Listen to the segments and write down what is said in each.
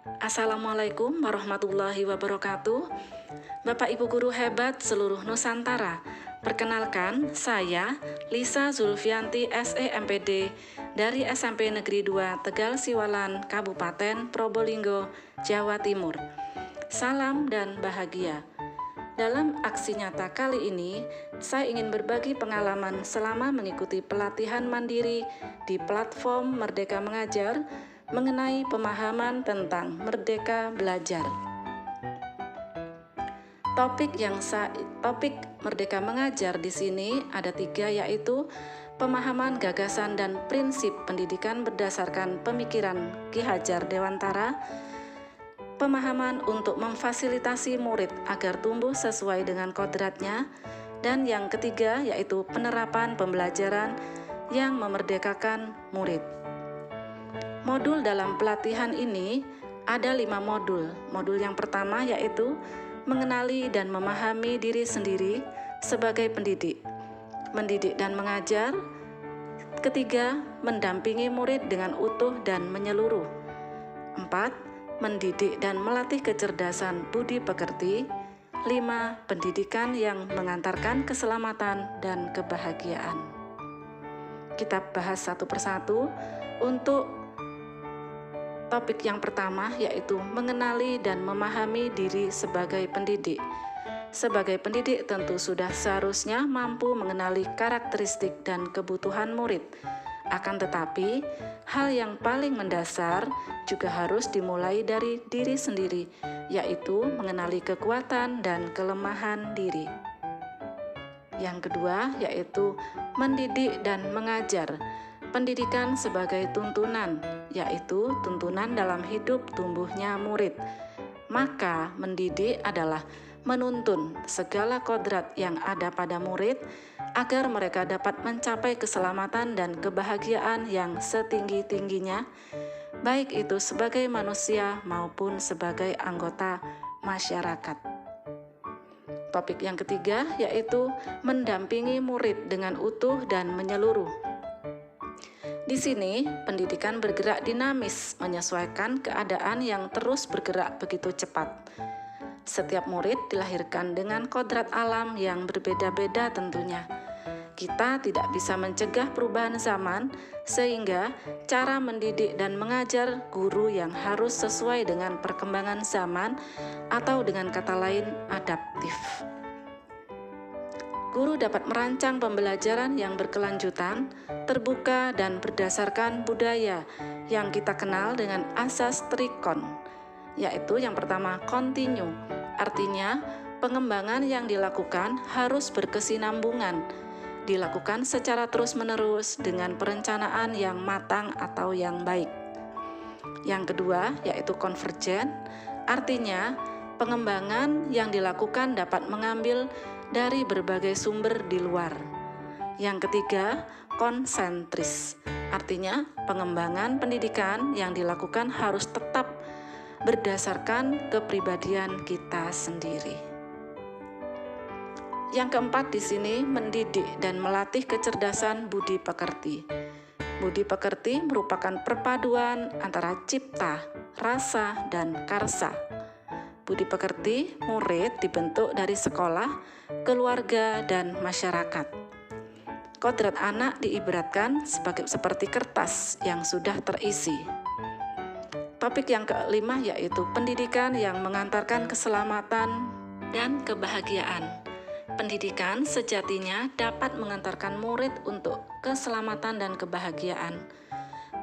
Assalamualaikum warahmatullahi wabarakatuh. Bapak Ibu guru hebat seluruh Nusantara. Perkenalkan, saya Lisa Zulfianti SEMPD dari SMP Negeri 2 Tegal Siwalan, Kabupaten Probolinggo, Jawa Timur. Salam dan bahagia. Dalam aksi nyata kali ini, saya ingin berbagi pengalaman selama mengikuti pelatihan mandiri di platform Merdeka Mengajar mengenai pemahaman tentang Merdeka Belajar. Topik Merdeka Mengajar di sini ada 3, yaitu pemahaman gagasan dan prinsip pendidikan berdasarkan pemikiran Ki Hajar Dewantara, pemahaman untuk memfasilitasi murid agar tumbuh sesuai dengan kodratnya, dan yang ketiga yaitu penerapan pembelajaran yang memerdekakan murid. Modul dalam pelatihan ini ada 5 modul. Modul yang pertama yaitu mengenali dan memahami diri sendiri sebagai pendidik, mendidik dan mengajar. Ketiga, mendampingi murid dengan utuh dan menyeluruh. 4, mendidik dan melatih kecerdasan budi pekerti. 5, pendidikan yang mengantarkan keselamatan dan kebahagiaan. Kita bahas satu persatu. Untuk topik yang pertama yaitu mengenali dan memahami diri sebagai pendidik. Sebagai pendidik tentu sudah seharusnya mampu mengenali karakteristik dan kebutuhan murid. Akan tetapi, hal yang paling mendasar juga harus dimulai dari diri sendiri, yaitu mengenali kekuatan dan kelemahan diri. Yang kedua yaitu mendidik dan mengajar. Pendidikan sebagai tuntunan, yaitu tuntunan dalam hidup tumbuhnya murid. Maka mendidik adalah menuntun segala kodrat yang ada pada murid agar mereka dapat mencapai keselamatan dan kebahagiaan yang setinggi-tingginya, baik itu sebagai manusia maupun sebagai anggota masyarakat. Topik yang ketiga yaitu mendampingi murid dengan utuh dan menyeluruh. Di sini, pendidikan bergerak dinamis, menyesuaikan keadaan yang terus bergerak begitu cepat. Setiap murid dilahirkan dengan kodrat alam yang berbeda-beda tentunya. Kita tidak bisa mencegah perubahan zaman, sehingga cara mendidik dan mengajar guru yang harus sesuai dengan perkembangan zaman atau dengan kata lain adaptif. Guru dapat merancang pembelajaran yang berkelanjutan, terbuka, dan berdasarkan budaya yang kita kenal dengan asas trikon, yaitu yang pertama kontinu, artinya pengembangan yang dilakukan harus berkesinambungan, dilakukan secara terus-menerus dengan perencanaan yang matang atau yang baik. Yang kedua yaitu konvergen, artinya pengembangan yang dilakukan dapat mengambil dari berbagai sumber di luar. Yang ketiga, konsentris. Artinya, pengembangan pendidikan yang dilakukan harus tetap berdasarkan kepribadian kita sendiri. Yang keempat di sini, mendidik dan melatih kecerdasan budi pekerti. Budi pekerti merupakan perpaduan antara cipta, rasa, dan karsa. Budi pekerti murid dibentuk dari sekolah, keluarga, dan masyarakat. Kodrat anak diibaratkan seperti kertas yang sudah terisi. Topik yang kelima yaitu pendidikan yang mengantarkan keselamatan dan kebahagiaan. Pendidikan sejatinya dapat mengantarkan murid untuk keselamatan dan kebahagiaan.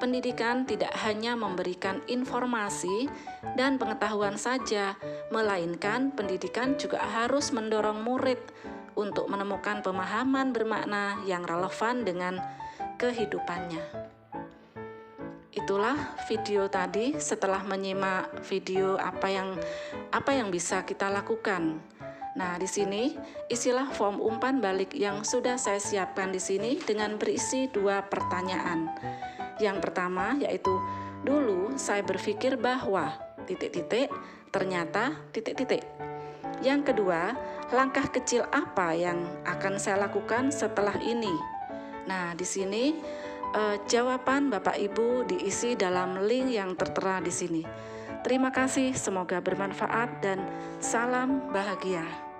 Pendidikan tidak hanya memberikan informasi dan pengetahuan saja, melainkan pendidikan juga harus mendorong murid untuk menemukan pemahaman bermakna yang relevan dengan kehidupannya. Itulah video tadi. Setelah menyimak video apa yang bisa kita lakukan. Nah, di sini isilah form umpan balik yang sudah saya siapkan di sini dengan berisi 2 pertanyaan. Yang pertama yaitu, dulu saya berpikir bahwa ... ternyata ... Yang kedua, langkah kecil apa yang akan saya lakukan setelah ini? Nah, di sini jawaban Bapak Ibu diisi dalam link yang tertera di sini. Terima kasih, semoga bermanfaat dan salam bahagia.